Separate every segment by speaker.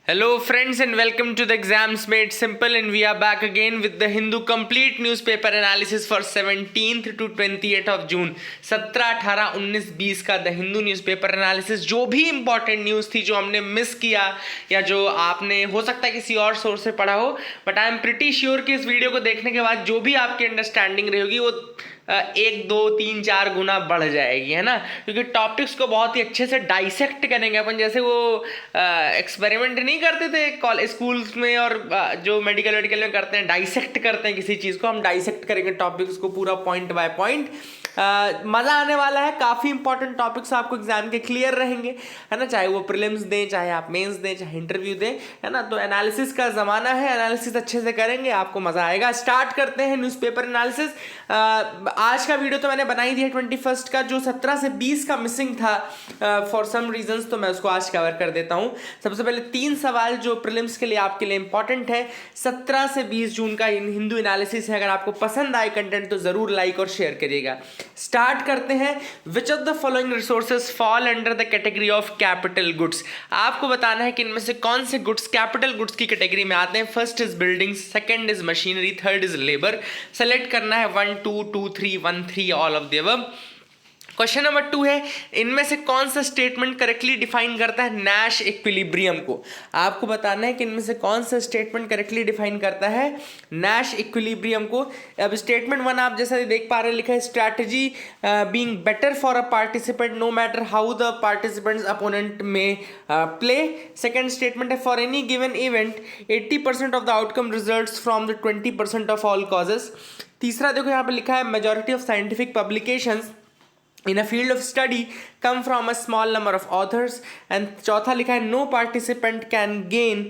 Speaker 1: Hello friends and welcome to the Exams Made Simple, and we are back again with the Hindu complete newspaper analysis for 17th to 28th of June. 17, 18, 19, 20 का the Hindu newspaper analysis. जो भी important news थी जो हमने miss किया या जो आपने हो सकता है किसी और सोर्स से पढ़ा हो, but I am pretty sure कि इस वीडियो को देखने के बाद जो भी आपकी अंडरस्टैंडिंग रहेगी वो 1, 2, 3, 4 गुना बढ़ जाएगी, है ना। क्योंकि टॉपिक्स को बहुत ही अच्छे से डाइसेक्ट करेंगे अपन, जैसे वो एक्सपेरिमेंट नहीं करते थे कॉलेज स्कूल्स में और जो मेडिकल में करते हैं, डाइसेक्ट करते हैं किसी चीज़ को। हम डाइसेक्ट करेंगे टॉपिक्स को पूरा पॉइंट बाय पॉइंट। मज़ा आने वाला है। काफ़ी इंपॉर्टेंट टॉपिक्स आपको एग्जाम के क्लियर रहेंगे, है ना, चाहे वो प्रीलिम्स दें, चाहे आप मेंस दें, चाहे इंटरव्यू दें, है ना। तो एनालिसिस का ज़माना है, एनालिसिस अच्छे से करेंगे, आपको मज़ा आएगा। स्टार्ट करते हैं न्यूज़पेपर एनालिसिस। आज का वीडियो तो मैंने बनाई दी है 21 का, जो 17 से 20 का मिसिंग था फॉर सम रीजंस, तो मैं उसको आज कवर कर देता हूँ। सबसे पहले 3 सवाल जो प्रीलिम्स के लिए आपके लिए इंपॉर्टेंट है। 17 से 20 जून का हिंदू एनालिसिस है। अगर आपको पसंद आए कंटेंट तो ज़रूर लाइक और शेयर करिएगा। स्टार्ट करते हैं। Which of the following resources fall under the category of capital goods. आपको बताना है कि इनमें से कौन से गुड्स कैपिटल गुड्स की कैटेगरी में आते हैं। First is buildings, second is machinery, third is labour. Select करना है 1, 2, 2, 3, 1, 3 all of the above. Question number 2 है, इनमें से कौन सा स्टेटमेंट करेक्टली डिफाइन करता है नैश इक्विलिब्रियम को। आपको बताना है कि इनमें से कौन सा स्टेटमेंट करेक्टली डिफाइन करता है नैश इक्विलिब्रियम को। अब स्टेटमेंट 1 आप जैसा देख पा रहे हैं, लिखा है strategy being better for a participant no matter how the participants opponent में प्ले। सेकेंड स्टेटमेंट है for any given event 80% of the outcome results from the 20% of all causes. तीसरा देखो यहाँ पे लिखा है majority of scientific publications in a field of study come from a small number of authors, and चौथा लिखा है no participant can gain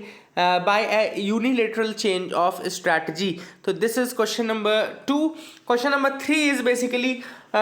Speaker 1: by a unilateral change of strategy. So this is question number 2. Question number 3 is basically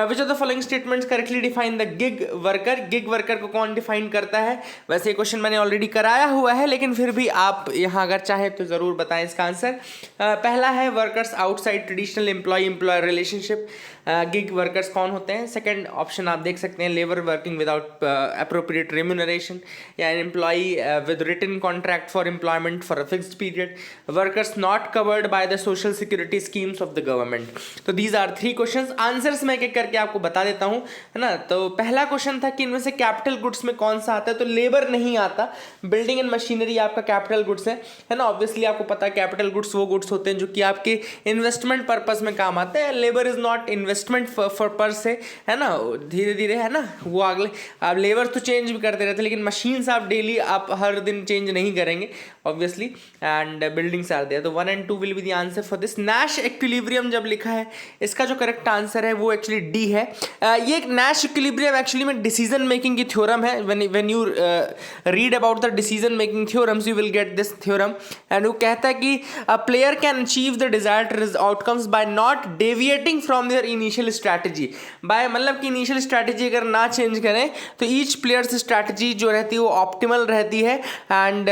Speaker 1: which of the following statements correctly define the gig worker. Gig worker को कौन define करता है। वैसे ये question मैंने already कराया हुआ है, लेकिन फिर भी आप यहाँ अगर चाहें तो ज़रूर बताएं इसका आंसर। पहला है workers outside traditional employ employer relationship. Gig workers कौन होते हैं। सेकंड ऑप्शन आप देख सकते हैं labour working without appropriate remuneration, या employ with written contract for employment for a fixed period. Workers not covered by the social security schemes of the government. तो these are 3 questions. Answers मैं एक करके आपको बता देता हूं, है ना। तो पहला क्वेश्चन था कि इनमें से कैपिटल गुड्स में कौन सा आता है, तो लेबर नहीं आता। बिल्डिंग एंड मशीनरी आपका कैपिटल गुड्स है ना। ऑब्वियसली आपको पता है कैपिटल गुड्स वो गुड्स होते हैं जो कि आपके इन्वेस्टमेंट पर्पस में काम आते हैं। Labour is not investment for पर से, है ना। धीरे धीरे, है ना, वो अगले आप लेबर तो चेंज भी करते रहते हैं, लेकिन मशीन्स आप डेली आप हर दिन चेंज नहीं करेंगे obviously. And buildings are there, तो 1 and 2 will be the answer for this. Nash equilibrium जब लिखा है, इसका जो करेक्ट आंसर है वो एक्चुअली डी है। ये एक नैश इक्विलिब्रियम एक्चुअली में डिसीजन मेकिंग की थ्योरम है। When you read about the decision making theorems you will get this theorem. And वो कहता है कि a player can achieve the desired outcomes by not deviating from their initial strategy. By मतलब कि initial strategy अगर ना change करें तो ईच प्लेयर्स स्ट्रैटेजी जो रहती है वो ऑप्टिमल रहती है। And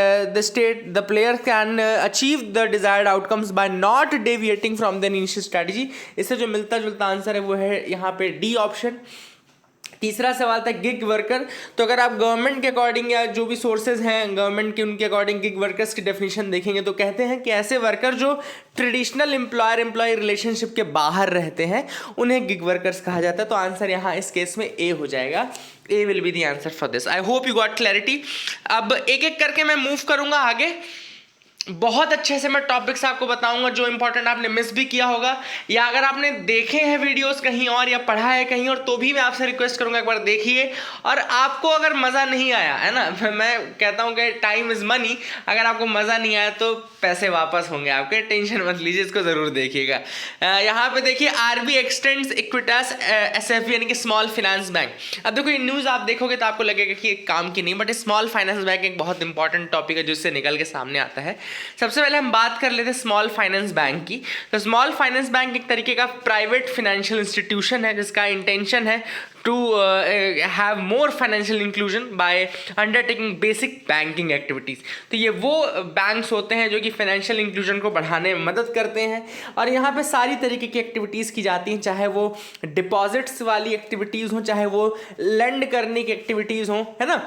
Speaker 1: the player can achieve the desired outcomes by not deviating from the initial strategy. इससे जो मिलता जुलता आंसर है वो है यहाँ पे डी ऑप्शन। तीसरा सवाल था गिग वर्कर। तो अगर आप गवर्नमेंट के अकॉर्डिंग या जो भी सोर्सेज हैं गवर्नमेंट के, उनके अकॉर्डिंग गिग वर्कर्स की डेफिनेशन देखेंगे तो कहते हैं कि ऐसे वर्कर जो ट्रेडिशनल एम्प्लॉयर एम्प्लॉय रिलेशनशिप के बाहर रहते हैं उन्हें गिग वर्कर्स कहा जाता है। तो आंसर यहाँ इस केस में ए हो जाएगा। A will be the answer for this. I hope you got clarity. अब एक एक करके मैं मूव करूंगा आगे। बहुत अच्छे से मैं टॉपिक्स आपको बताऊंगा जो इंपॉर्टेंट आपने मिस भी किया होगा, या अगर आपने देखे हैं वीडियोस कहीं और या पढ़ा है कहीं और, तो भी मैं आपसे रिक्वेस्ट करूंगा एक बार देखिए। और आपको अगर मज़ा नहीं आया, है ना, मैं कहता हूं कि टाइम इज़ मनी। अगर आपको मज़ा नहीं आया तो पैसे वापस होंगे आपके, टेंशन मत लीजिए, इसको ज़रूर देखिएगा। यहाँ पे देखिए आरबी एक्सटेंड्स इक्विटास एसएफबी यानी कि स्मॉल फाइनेंस बैंक। अब देखो ये न्यूज़ आप देखोगे तो आपको लगेगा कि एक काम की नहीं, बट स्मॉल फाइनेंस बैंक एक बहुत इंपॉर्टेंट टॉपिक है जिससे निकल के सामने आता है। सबसे पहले हम बात कर लेते हैं स्मॉल फाइनेंस बैंक की। तो स्मॉल फाइनेंस बैंक एक तरीके का प्राइवेट फाइनेंशियल इंस्टीट्यूशन है जिसका इंटेंशन है to have more financial inclusion by undertaking basic banking activities. तो ये वो बैंक्स होते हैं जो कि फाइनेंशियल इंक्लूजन को बढ़ाने में मदद करते हैं, और यहाँ पे सारी तरीके की एक्टिविटीज़ की जाती हैं, चाहे वो डिपॉजिट्स वाली एक्टिविटीज़ हों, चाहे वो लेंड करने की एक्टिविटीज़ हों, है ना।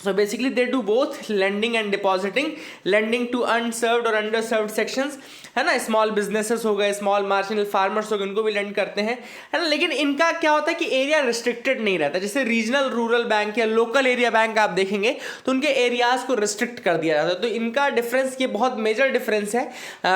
Speaker 1: So basically they do both lending and depositing, lending to unserved और underserved sections, है ना, स्मॉल बिजनेसेस हो गए, स्मॉल मार्जिनल फार्मर्स हो गए, उनको भी लेंड करते हैं, है ना। लेकिन इनका क्या होता है कि एरिया रिस्ट्रिक्टेड नहीं रहता। जैसे रीजनल रूरल बैंक या लोकल एरिया बैंक आप देखेंगे तो उनके एरियाज को रिस्ट्रिक्ट कर दिया जाता है। तो इनका डिफरेंस, ये बहुत मेजर डिफरेंस है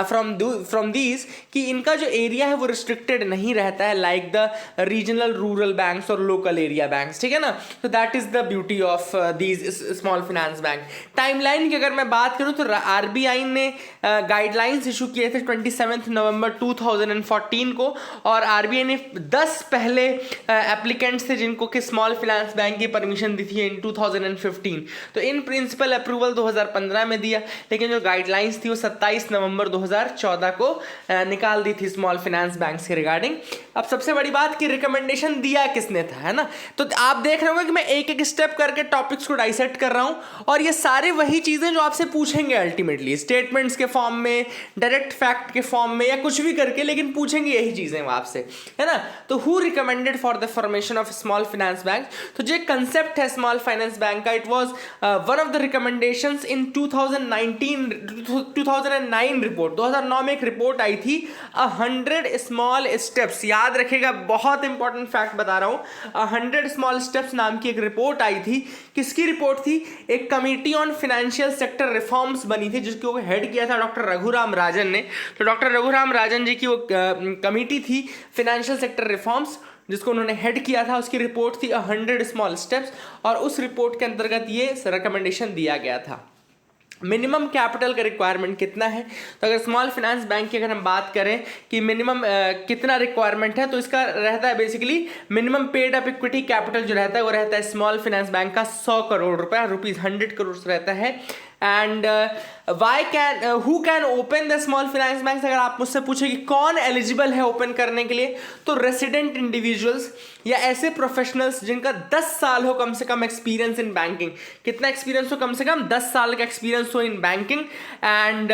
Speaker 1: फ्रॉम दीज, कि इनका जो एरिया है वो रिस्ट्रिक्टेड नहीं रहता है like the regional rural banks और लोकल एरिया बैंक्स, ठीक है ना। तो that is the beauty of these small finance bank. Timeline की अगर मैं बात करूं तो आरबीआई ने गाइडलाइंस इशू किए थे 27 नवंबर 2014 को, और आरबीआई ने 10 पहले एप्लीकेंट्स थे जिनको कि स्मॉल फाइनेंस बैंक की परमिशन दी थी इन 2015। तो इन प्रिंसिपल अप्रूवल 2015 में दिया, लेकिन जो गाइडलाइंस थी वो 27 नवंबर 2014 को निकाल दी थी स्मॉल फाइनेंस बैंक्स के रिगार्डिंग। अब सबसे बड़ी बात कि रिकमेंडेशन दिया किसने था, है ना। तो आप देख रहे होंगे कि मैं एक एक स्टेप करके टॉपिक्स को डाइसेक्ट कर रहा हूं, और ये सारे वही चीजें जो आपसे पूछेंगे अल्टीमेटली, स्टेटमेंट्स के फॉर्म में, डायरेक्ट फैक्ट के फॉर्म में, या कुछ भी करके, लेकिन पूछेंगे यही चीजें वो आपसे, है ना। तो who recommended for the formation of small finance bank. तो जो कंसेप्ट है स्मॉल फाइनेंस बैंक का, it was one of the recommendations in 2009 report. 2009 में एक रिपोर्ट आई थी 100 स्मॉल स्टेप्स, याद रखिएगा, बहुत इंपॉर्टेंट फैक्ट बता रहा हूं। 100 स्मॉल स्टेप्स नाम की एक रिपोर्ट आई थी। किसकी रिपोर्ट थी? एक committee on financial sector reforms बनी थी, जिसको हेड किया था डॉक्टर रघुराम राजन ने। तो डॉक्टर रघुराम राजन जी की वो कमेटी थी फाइनेंशियल सेक्टर रिफॉर्म्स, जिसको उन्होंने हेड किया था। उसकी रिपोर्ट थी 100 स्मॉल स्टेप्स, और उस रिपोर्ट के अंतर्गत ये रिकमेंडेशन दिया गया था। मिनिमम कैपिटल का रिक्वायरमेंट कितना है? तो अगर स्मॉल फाइनेंस बैंक की अगर हम बात करें कि मिनिमम कितना रिक्वायरमेंट है, तो इसका रहता है basically minimum paid up equity capital जो रहता है वो रहता है स्मॉल फाइनेंस बैंक का 100 करोड़ रुपए, रुपीज 100 करोड़ रहता है। And who can open the small finance bank? अगर आप मुझसे पूछे कि कौन एलिजिबल है ओपन करने के लिए, तो रेसिडेंट इंडिविजुअल्स या ऐसे प्रोफेशनल्स जिनका 10 साल हो कम से कम एक्सपीरियंस इन बैंकिंग। कितना एक्सपीरियंस हो? कम से कम 10 साल का एक्सपीरियंस हो in banking, and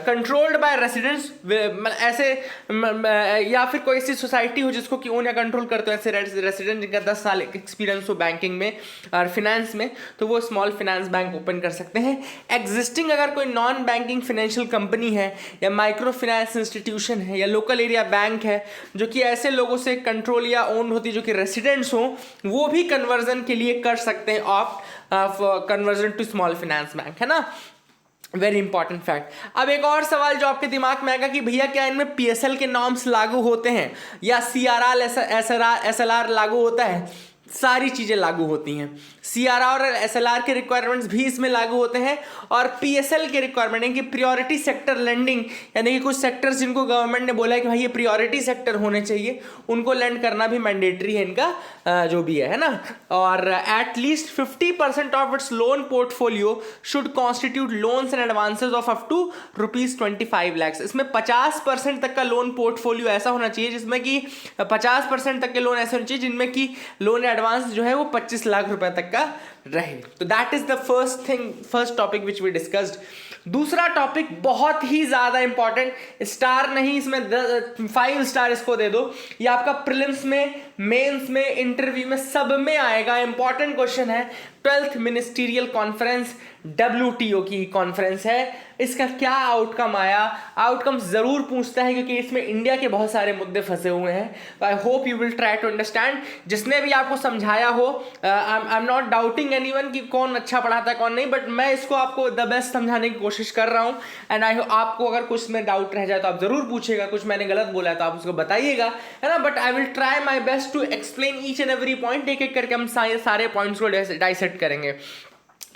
Speaker 1: controlled by residents, ऐसे या फिर कोई ऐसी सोसाइटी हो जिसको कि ओन या कंट्रोल करते हो ऐसे रेसिडेंट जिनका 10 साल एक्सपीरियंस हो बैंकिंग में और फिनेंस में, तो वो स्मॉल फाइनेंस बैंक ओपन कर सकते हैं। एग्जिस्टिंग अगर कोई नॉन बैंकिंग फाइनेंशियल कंपनी है, या माइक्रो फाइनेंस इंस्टीट्यूशन है, या लोकल एरिया बैंक है, जो कि ऐसे लोगों से कंट्रोल या ओन होती, जो कि रेसिडेंट्स हो, वो भी कन्वर्जन के लिए कर सकते हैं opt conversion to small finance bank, है ना। Very important fact. अब एक और सवाल जो आपके दिमाग में आएगा कि भैया क्या इनमें पीएसएल के नॉर्म्स लागू होते हैं, या सीआरआर एसएलआर लागू होता है? सारी चीजें लागू होती हैं। सीआरआर और एसएलआर के रिक्वायरमेंट्स भी इसमें लागू होते हैं, और पीएसएल के रिक्वायरमेंट है कि प्रायोरिटी सेक्टर लेंडिंग, यानी कि कुछ सेक्टर्स जिनको गवर्नमेंट ने बोला है कि भाई ये प्रायोरिटी सेक्टर होने चाहिए, उनको लेंड करना भी मैंडेटरी है इनका जो भी है ना। और at least 50% of its loan portfolio should constitute loans and advances of up to ₹25 lakh. इसमें 50% तक का लोन पोर्टफोलियो ऐसा होना चाहिए जिसमें कि 50% तक के लोन ऐसे होने चाहिए जिनमें कि लोन एडवांस जो है वो 25 लाख रुपए तक का रहे। तो that is the first topic which we discussed. दूसरा टॉपिक बहुत ही ज्यादा इंपॉर्टेंट, स्टार नहीं इसमें 5 स्टार इसको दे दो, ये आपका प्रीलिम्स में, मेंस में, इंटरव्यू में, सब में आएगा। इंपॉर्टेंट क्वेश्चन है। 12th मिनिस्टीरियल कॉन्फ्रेंस WTO की कॉन्फ्रेंस है, इसका क्या आउटकम आया? आउटकम जरूर पूछता है क्योंकि इसमें इंडिया के बहुत सारे मुद्दे फंसे हुए हैं। तो I hope you will try to understand. जिसने भी आपको समझाया हो, I am not doubting anyone कि कौन अच्छा पढ़ाता है कौन नहीं, बट मैं इसको आपको द बेस्ट समझाने की कोशिश कर रहा हूँ। एंड आपको अगर कुछ में डाउट रह जाए तो आप जरूर पूछेगा, कुछ मैंने गलत बोला है तो आप उसको बताइएगा, है ना। But I will try my best to explain each and every point, एक एक करके हम सारे पॉइंट्स को डाइसेक्ट करेंगे।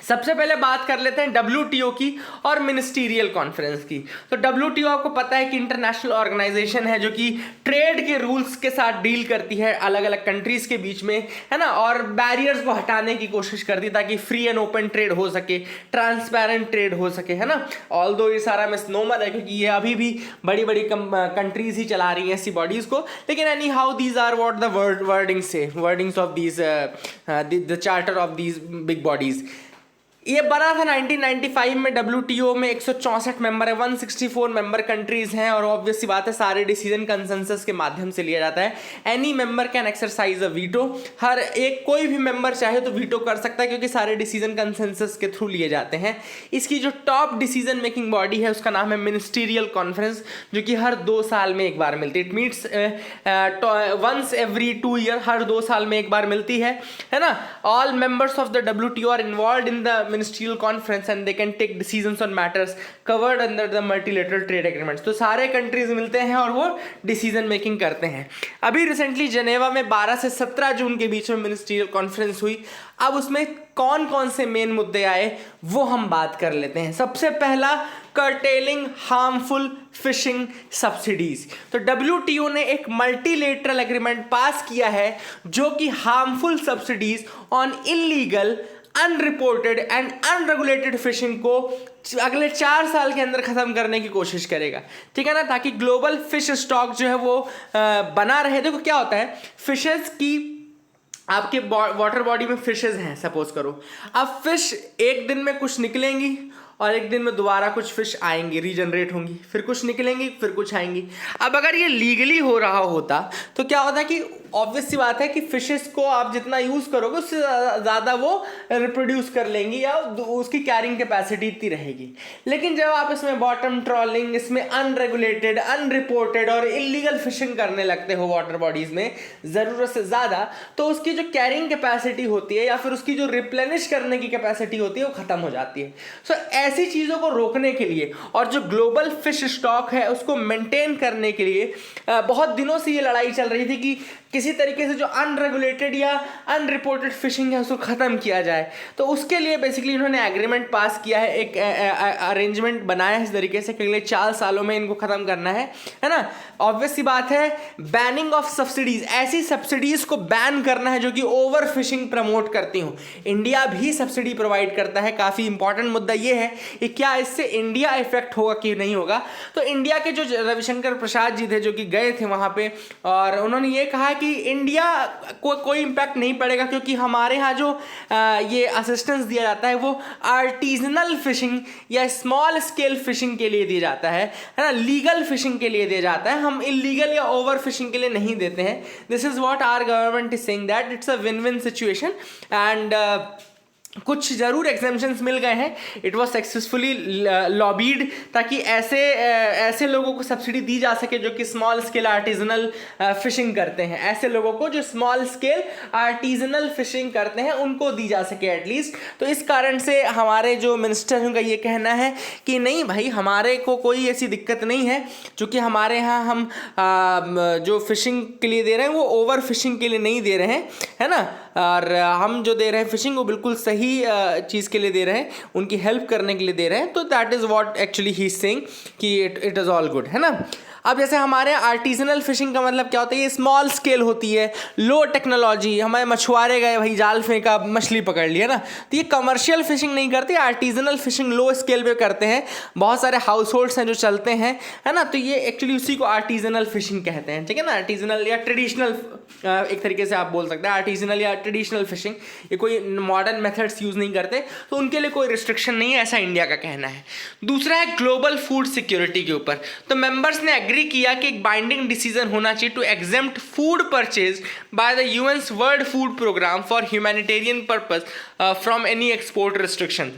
Speaker 1: सबसे पहले बात कर लेते हैं WTO की और मिनिस्टीरियल कॉन्फ्रेंस की। तो WTO आपको पता है कि इंटरनेशनल ऑर्गेनाइजेशन है जो कि ट्रेड के रूल्स के साथ डील करती है अलग अलग कंट्रीज के बीच में, है ना, और बैरियर्स को हटाने की कोशिश करती है ताकि फ्री एंड ओपन ट्रेड हो सके, ट्रांसपेरेंट ट्रेड हो सके, है ना। ऑल्दो ये सारा मिसनोमर है क्योंकि ये अभी भी बड़ी बड़ी कंट्रीज ही चला रही हैं ऐसी बॉडीज को, लेकिन anyhow these are what the wordings of these the charter of these big bodies. ये बना था 1995 में। WTO में 164 मेंबर है, 164 मेंबर कंट्रीज हैं, और ऑब्वियस सी बात है सारे डिसीजन कंसेंसस के माध्यम से लिया जाता है। Any member can exercise a veto, हर एक कोई भी मेंबर चाहे तो वीटो कर सकता है, क्योंकि सारे डिसीजन कंसेंसस के थ्रू लिए जाते हैं। इसकी जो टॉप डिसीजन मेकिंग बॉडी है उसका नाम है मिनिस्टीरियल कॉन्फ्रेंस, जो कि हर 2 साल में एक बार मिलती है। It meets once every 2 year, हर 2 साल में एक बार मिलती है ना। All members of the WTO are involved in the ministerial conference and they can take decisions on matters covered under the multilateral trade agreements। तो सारे कंट्रीज मिलते हैं और वो डिसीजन मेकिंग करते हैं। अभी रिसेंटली जेनेवा में 12 से 17 जून के बीच में मिनिस्ट्रियल कॉन्फ्रेंस हुई। अब उसमें कौन कौन से मेन मुद्दे आए वो हम बात कर लेते हैं। सबसे पहला, कर्टेलिंग हार्मफुल फिशिंग सब्सिडीज। तो WTO ने एक मल्टीलेटरल एग्रीमेंट पास किया है जो कि harmful subsidies on illegal, unreported and unregulated fishing को अगले 4 साल के अंदर खत्म करने की कोशिश करेगा, ठीक है ना, ताकि ग्लोबल फिश स्टॉक जो है वो बना रहे। देखो क्या होता है, फिशेस की आपके वाटर बॉडी में फिशेस हैं सपोज करो। अब फिश एक दिन में कुछ निकलेंगी और एक दिन में दोबारा कुछ फिश आएंगी, रीजनरेट होंगी, फिर कुछ निकलेंगी, फिर कुछ आएंगी। अब अगर ये लीगली हो रहा होता तो क्या होता कि ऑब्वियस सी बात है कि फिशेस को आप जितना यूज़ करोगे उससे ज़्यादा वो रिप्रोड्यूस कर लेंगी या उसकी कैरिंग कैपेसिटी इतनी रहेगी। लेकिन जब आप इसमें बॉटम ट्रॉलिंग, इसमें अनरेगुलेटेड, अनरिपोर्टेड और इलीगल फिशिंग करने लगते हो वाटर बॉडीज़ में ज़रूरत से ज़्यादा, तो उसकी जो कैरिंग कैपेसिटी होती है या फिर उसकी जो रिप्लेनिश करने की कैपेसिटी होती है वो ख़त्म हो जाती है। सो ऐसी चीज़ों को रोकने के लिए और जो ग्लोबल फिश स्टॉक है उसको मेंटेन करने के लिए बहुत दिनों से ये लड़ाई चल रही थी कि किसी तरीके से जो अनरेगुलेटेड या अनरिपोर्टेड फिशिंग है उसको ख़त्म किया जाए। तो उसके लिए बेसिकली इन्होंने एग्रीमेंट पास किया है, एक अरेंजमेंट बनाया है इस तरीके से कि अगले 4 सालों में इनको ख़त्म करना है ना। ऑब्वियस सी बात है, बैनिंग ऑफ सब्सिडीज़, ऐसी सब्सिडीज़ को बैन करना है जो कि ओवर फिशिंग प्रमोट करती हूँ। इंडिया भी सब्सिडी प्रोवाइड करता है। काफ़ी इंपॉर्टेंट मुद्दा ये है कि क्या इससे इंडिया इफेक्ट होगा कि नहीं होगा। तो इंडिया के जो रविशंकर प्रसाद जी थे जो कि गए थे वहाँ पे, और उन्होंने ये कहा कि इंडिया को कोई इम्पैक्ट नहीं पड़ेगा, क्योंकि हमारे यहाँ जो ये असिस्टेंस दिया जाता है वो आर्टिजनल फिशिंग या स्मॉल स्केल फिशिंग के लिए दिया जाता है ना, लीगल फिशिंग के लिए दिया जाता है। हम इलीगल या ओवर फिशिंग के लिए नहीं देते हैं। This is what our government is saying that it's a win win situation. And कुछ ज़रूर एग्जेम्पशंस मिल गए हैं, इट वॉज सक्सेसफुली लॉबीड, ताकि ऐसे लोगों को सब्सिडी दी जा सके जो कि स्मॉल स्केल आर्टिजनल फिशिंग करते हैं। ऐसे लोगों को जो स्मॉल स्केल आर्टिजनल फिशिंग करते हैं उनको दी जा सके एटलीस्ट। तो इस कारण से हमारे जो मिनिस्टर का ये कहना है कि नहीं भाई, हमारे को कोई ऐसी दिक्कत नहीं है, चूँकि हमारे यहाँ हम जो फिशिंग के लिए दे रहे हैं वो ओवर फिशिंग के लिए नहीं दे रहे हैं, है ना, और हम जो दे रहे हैं फिशिंग वो बिल्कुल सही चीज़ के लिए दे रहे हैं, उनकी हेल्प करने के लिए दे रहे हैं। तो that is what actually he is saying कि इट इज़ ऑल गुड, है ना। अब जैसे हमारे आर्टिजनल फिशिंग का मतलब क्या होता है, ये स्मॉल स्केल होती है, लो टेक्नोलॉजी। हमारे मछुआरे गए भाई, जाल फेंका, मछली पकड़ लिया ना, तो ये कमर्शियल फिशिंग नहीं करती, आर्टिजनल फिशिंग लो स्केल पे करते हैं। बहुत सारे हाउस होल्ड्स हैं जो चलते हैं, है ना, तो ये एक्चुअली उसी को आर्टिजनल फिशिंग कहते हैं, ठीक है ना। आर्टिजनल या ट्रेडिशनल एक तरीके से आप बोल सकते हैं, आर्टिजनल या ट्रेडिशनल फिशिंग, ये कोई मॉडर्न मेथड्स यूज़ नहीं करते, तो उनके लिए कोई रिस्ट्रिक्शन नहीं है, ऐसा इंडिया का कहना है। दूसरा है ग्लोबल फूड सिक्योरिटी के ऊपर। तो मेंबर्स ने एग्री किया कि एक बाइंडिंग डिसीजन होना चाहिए to exempt food purchase by the UN's world food programme for humanitarian purpose from any export restriction.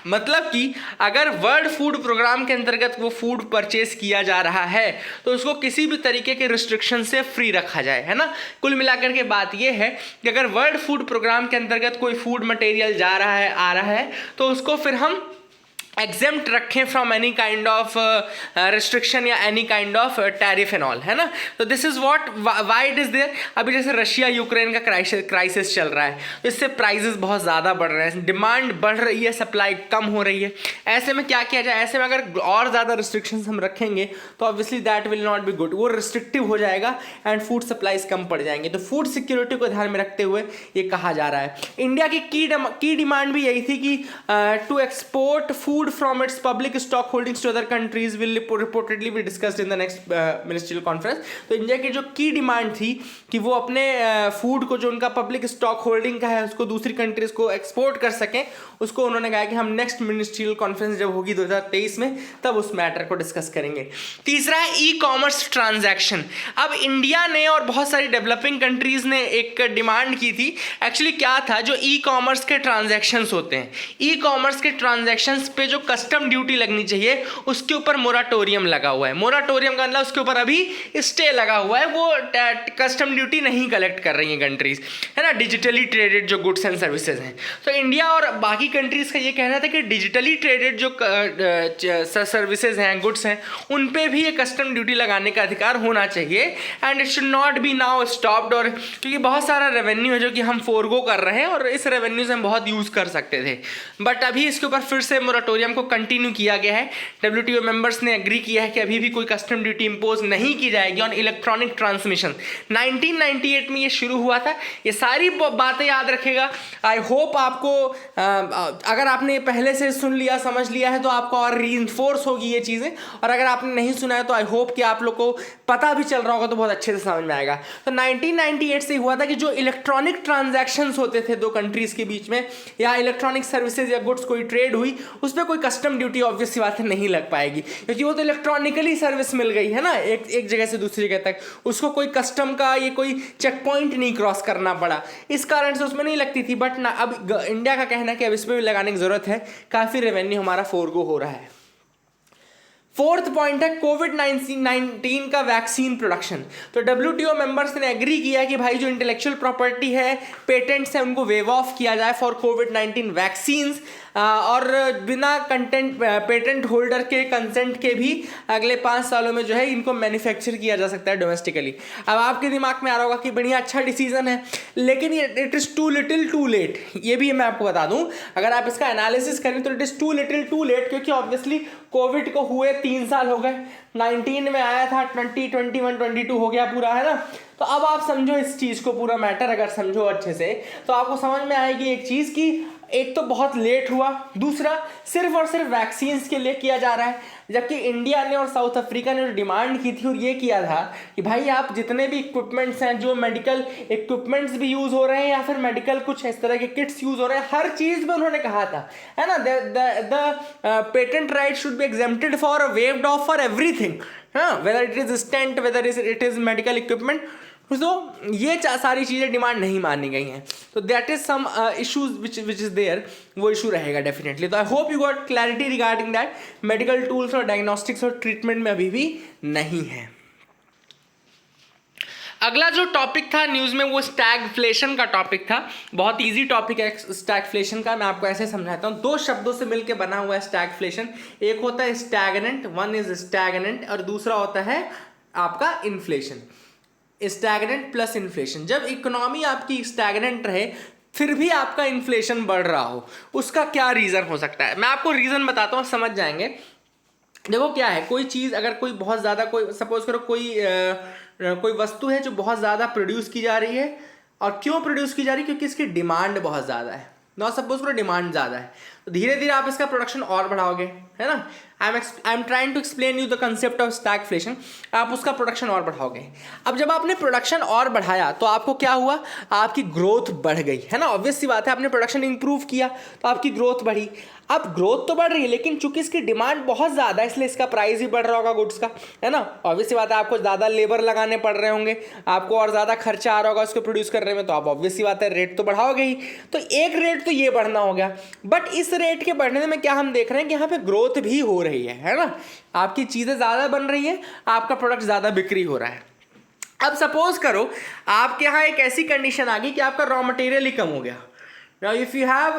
Speaker 1: मतलब कि अगर वर्ल्ड फूड प्रोग्राम के अंतर्गत वो फूड परचेज किया जा रहा है तो उसको किसी भी तरीके के रिस्ट्रिक्शन से फ्री रखा जाए, है ना। कुल मिलाकर के बात ये है कि अगर वर्ल्ड फूड प्रोग्राम के अंतर्गत कोई फूड मटेरियल जा रहा है, आ रहा है, तो उसको फिर हम एग्जेम्प्ट रखें from any kind of restriction या any kind of tariff and all, है ना। तो this is what why it is there. अभी जैसे रशिया यूक्रेन का क्राइसिस चल रहा है, तो इससे प्राइसेस बहुत ज़्यादा बढ़ रहे हैं, डिमांड बढ़ रही है, सप्लाई कम हो रही है। ऐसे में क्या किया जाए, ऐसे में अगर और ज़्यादा रिस्ट्रिक्शंस हम रखेंगे तो obviously that will not be good, वो रिस्ट्रिक्टिव हो जाएगा एंड फूड सप्लाईज कम पड़ जाएंगे। तो फूड सिक्योरिटी को ध्यान में रखते हुए ये कहा जा रहा है। इंडिया की डिमांड भी यही थी कि to export food moved from its public stock holdings to other countries will reportedly be discussed in the next ministerial conference. तो इंडिया की जो की डिमांड थी कि वो अपने फूड को जो उनका पब्लिक स्टॉक होल्डिंग का है उसको दूसरी कंट्रीज को एक्सपोर्ट कर सकें, उसको उन्होंने कहा कि हम नेक्स्ट मिनिस्ट्रियल कॉन्फ्रेंस जब होगी 2023 में तब उस मैटर को डिस्कस करेंगे। तीसरा है ई कॉमर्स ट्रांजैक्शन। अब इंडिया ने और बहुत सारी डेवलपिंग कंट्रीज ने एक डिमांड की थी। एक्चुअली क्या था, जो ई कॉमर्स के ट्रांजैक्शंस होते हैं, ई कॉमर्स के ट्रांजैक्शंस पे जो कस्टम ड्यूटी लगनी चाहिए उसके ऊपर मोराटोरियम लगा हुआ है। मोराटोरियम का मतलब उसके ऊपर अभी स्टे लगा हुआ है, वो कस्टम ड्यूटी नहीं कलेक्ट कर रही हैं कंट्रीज, है ना, डिजिटली ट्रेडेड जो गुड्स एंड सर्विसेज हैं। तो इंडिया और बाकी कंट्रीज का ये कहना था कि डिजिटली ट्रेडेड जो सर्विसेज हैं, गुड्स हैं, उन पे भी ये कस्टम ड्यूटी लगाने का अधिकार होना चाहिए and it should not be now stopped. और क्योंकि बहुत सारा रेवेन्यू है जो कि हम फोरगो कर रहे हैं और इस रेवेन्यू से हम बहुत यूज़ कर सकते थे, बट अभी इसके ऊपर फिर से मोराटोरियम को कंटिन्यू किया गया है। WTO मेंबर्स ने एग्री किया है कि अभी भी कोई कस्टम ड्यूटी इंपोज नहीं की जाएगी ऑन इलेक्ट्रॉनिक ट्रांसमिशन। 1998 में ये शुरू हुआ था। ये सारी बातें याद रखेगा। आई होप आपको अगर आपने पहले से सुन लिया, समझ लिया है तो आपको और रीइंफोर्स होगी ये चीज़ें, और अगर आपने नहीं सुना है तो आई होप कि आप लोग को पता भी चल रहा होगा तो बहुत अच्छे से समझ में आएगा। तो 1998 से हुआ था कि जो इलेक्ट्रॉनिक ट्रांजैक्शंस होते थे दो कंट्रीज़ के बीच में, या इलेक्ट्रॉनिक सर्विसेज या गुड्स कोई ट्रेड हुई, उस पर कोई कस्टम ड्यूटी ऑब्वियस सी बात है नहीं लग पाएगी, क्योंकि वो तो इलेक्ट्रॉनिकली सर्विस मिल गई है ना, एक जगह से दूसरी जगह तक, उसको कोई कस्टम का ये कोई चेक पॉइंट नहीं क्रॉस करना पड़ा, इस कारण से उसमें नहीं लगती थी। बट ना अब इंडिया का कहना है कि अब इसमें भी लगाने की जरूरत है, काफ़ी रेवेन्यू हमारा फोरगो हो रहा है। फोर्थ पॉइंट है कोविड-19 का वैक्सीन प्रोडक्शन। तो WTO मेंबर्स ने एग्री किया कि भाई जो इंटेलेक्चुअल प्रॉपर्टी है, पेटेंट्स हैं, उनको वेव ऑफ किया जाए फॉर कोविड-19 वैक्सीन्स, और बिना पेटेंट होल्डर के कंसेंट के भी अगले 5 सालों में जो है इनको मैन्युफैक्चर किया जा सकता है डोमेस्टिकली। अब आपके दिमाग में आ रहा होगा कि बढ़िया अच्छा डिसीजन है, लेकिन ये it is too little too late. ये भी मैं आपको बता दूं, अगर आप इसका एनालिसिस करें तो it is too little too late, क्योंकि ऑब्वियसली कोविड को हुए 3 साल हो गए, 19 में आया था, 20, 21, 22 हो गया पूरा, है ना। तो अब आप समझो इस चीज़ को, पूरा मैटर अगर समझो अच्छे से तो आपको समझ में आएगी एक चीज़ कि एक तो बहुत लेट हुआ, दूसरा सिर्फ और सिर्फ वैक्सीन्स के लिए किया जा रहा है, जबकि इंडिया ने और साउथ अफ्रीका ने जो डिमांड की थी और ये किया था कि भाई आप जितने भी इक्विपमेंट्स हैं, जो मेडिकल इक्विपमेंट्स भी यूज़ हो रहे हैं या फिर मेडिकल कुछ इस तरह के किट्स यूज़ हो रहे हैं, हर चीज़ में उन्होंने कहा था, है ना, the patent right should be exempted for waived off for everything, हाँ, whether it is stent, whether it is medical equipment. तो ये सारी चीज़ें डिमांड नहीं मानी गई हैं, तो that is some issues which is there, वो इशू रहेगा डेफिनेटली। तो I hope you got clarity regarding that. Medical tools और डायग्नोस्टिक्स और ट्रीटमेंट में अभी भी नहीं है। अगला जो टॉपिक था न्यूज़ में वो स्टैगफ्लेशन का टॉपिक था। बहुत इजी टॉपिक है स्टैगफ्लेशन का, मैं आपको ऐसे समझाता हूँ। 2 शब्दों से मिलकर बना हुआ है स्टैगफ्लेशन। एक होता है स्टैगनेंट, वन इज स्टैगनेंट, और दूसरा होता है आपका इन्फ्लेशन। स्टैगनेंट प्लस इन्फ्लेशन, जब इकोनॉमी आपकी स्टैगनेंट रहे फिर भी आपका इन्फ्लेशन बढ़ रहा हो, उसका क्या रीज़न हो सकता है, मैं आपको रीज़न बताता हूँ, समझ जाएंगे। देखो क्या है, कोई चीज़ अगर कोई बहुत ज़्यादा, कोई सपोज करो कोई वस्तु है जो बहुत ज़्यादा प्रोड्यूस की जा रही है, और क्यों प्रोड्यूस की जा रही है, क्योंकि इसकी डिमांड बहुत ज़्यादा है ना, सपोज करो डिमांड ज़्यादा है, तो धीरे धीरे आप इसका प्रोडक्शन और बढ़ाओगे, है ना। I am trying to explain you the concept of stagflation. आप उसका प्रोडक्शन और बढ़ाओगे। अब जब आपने प्रोडक्शन और बढ़ाया तो आपको क्या हुआ, आपकी ग्रोथ बढ़ गई, है ना, ऑब्वियस सी बात है, आपने प्रोडक्शन इंप्रूव किया तो आपकी ग्रोथ बढ़ी। अब ग्रोथ तो बढ़ रही है, लेकिन चूंकि इसकी डिमांड बहुत ज़्यादा है इसलिए इसका प्राइस भी बढ़ रहा होगा गुड्स का, है ना। ऑब्वियस सी बात है, आपको ज़्यादा लेबर लगाने पड़ रहे होंगे, आपको और ज़्यादा खर्चा आ रहा होगा उसको प्रोड्यूस करने में, तो आप ऑब्वियस सी बात है रेट तो बढ़ाओगे ही। तो एक रेट तो ये बढ़ना हो गया, बट इस रेट के बढ़ने में क्या हम देख रहे हैं कि यहाँ पे ग्रोथ भी हो रही है ना, आपकी चीज़ें ज़्यादा बन रही हैं, आपका प्रोडक्ट ज़्यादा बिक्री हो रहा है। अब सपोज करो आपके यहाँ एक ऐसी कंडीशन आ गई कि आपका रॉ मटेरियल ही कम हो गया। Now if you have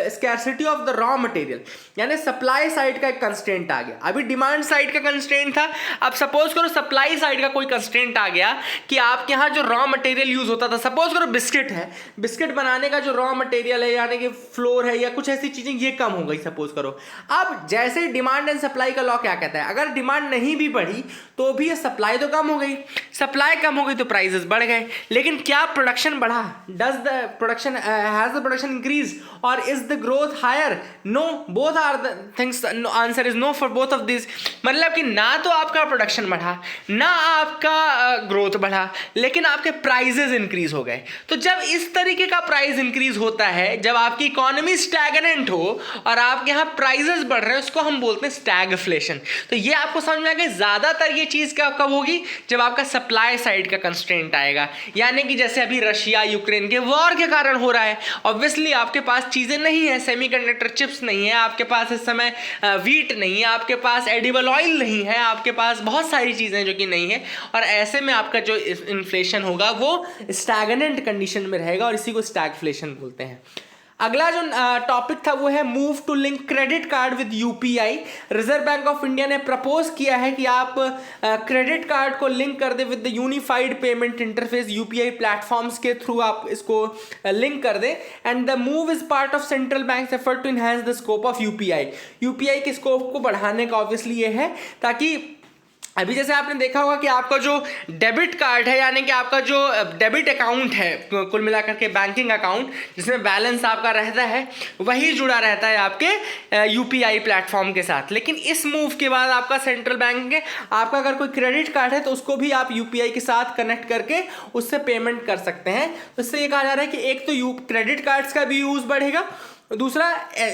Speaker 1: scarcity of the raw material, यानी सप्लाई साइड का एक कंस्ट्रेंट आ गया, अभी डिमांड साइड का कंस्ट्रेंट था, अब सपोज करो सप्लाई साइड का कोई कंस्ट्रेंट आ गया कि आपके यहाँ जो रॉ मटेरियल यूज होता था, सपोज करो बिस्किट है, बिस्किट बनाने का जो रॉ मटेरियल है यानी कि फ्लोर है या कुछ ऐसी चीजें, ये कम हो गई सपोज करो। अब जैसे डिमांड एंड सप्लाई का लॉ क्या कहता है, अगर डिमांड नहीं भी बढ़ी तो भी ये सप्लाई तो कम हो गई, सप्लाई कम हो गई तो प्राइसेस बढ़ गए, लेकिन क्या प्रोडक्शन बढ़ा, does the production has the production increase और is the growth higher? No, both are the things, answer is no for both of this. मतलब कि ना तो आपका प्रोडक्शन बढ़ा, ना आपका ग्रोथ बढ़ा, लेकिन आपके प्राइजेस इंक्रीज हो गए। तो जब इस तरीके का प्राइस इंक्रीज होता है, जब आपकी इकोनॉमी स्टैगनेंट हो और आपके यहाँ प्राइजेस बढ़ रहे हैं, उसको हम बोलते हैं स्टैगफ्लेशन। तो ये आपको समझ में आ गया। ज्यादातर ये चीज कब होगी? जब आपका सप्लाई साइड का कंस्ट्रेंट आएगा, यानी कि जैसे अभी रशिया यूक्रेन के वॉर के कारण हो रहा है। ऑब्वियसली आपके पास चीजें नहीं है, सेमीकंडक्टर चिप्स नहीं है आपके पास, इस समय वीट नहीं है आपके पास, एडिबल ऑयल नहीं है आपके पास, बहुत सारी चीजें जो कि नहीं है, और ऐसे में आपका जो इन्फ्लेशन होगा वो स्टैगनेंट कंडीशन में रहेगा और इसी को स्टैगफ्लेशन बोलते हैं। अगला जो टॉपिक था वो है move to link credit card with UPI. Reserve Bank of India ने प्रपोज किया है कि आप क्रेडिट कार्ड को लिंक कर दे with the unified payment interface, UPI platforms के थ्रू आप इसको लिंक कर दें। And the move is part of central bank effort to enhance the scope of UPI. UPI के स्कोप को बढ़ाने का ऑब्वियसली ये है ताकि अभी जैसे आपने देखा होगा कि आपका जो डेबिट कार्ड है, यानी कि आपका जो डेबिट अकाउंट है कुल मिलाकर के बैंकिंग अकाउंट जिसमें बैलेंस आपका रहता है, वही जुड़ा रहता है आपके यूपीआई प्लेटफॉर्म के साथ। लेकिन इस मूव के बाद आपका सेंट्रल बैंक के आपका अगर कोई क्रेडिट कार्ड है तो उसको भी आप यूपीआई के साथ कनेक्ट करके उससे पेमेंट कर सकते हैं। तो इससे ये कहा जा रहा है कि एक तो क्रेडिट कार्ड्स का भी यूज बढ़ेगा, दूसरा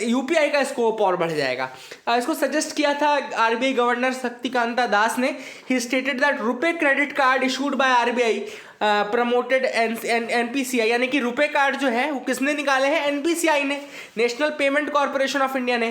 Speaker 1: यूपीआई का स्कोप और बढ़ जाएगा। इसको सजेस्ट किया था आरबीआई गवर्नर शक्तिकांता दास ने। ही stated that RuPay credit card issued by RBI promoted NPCI, यानी कि रुपे कार्ड जो है वो किसने निकाले हैं? एनपीसीआई ने, National Payment Corporation of India ने।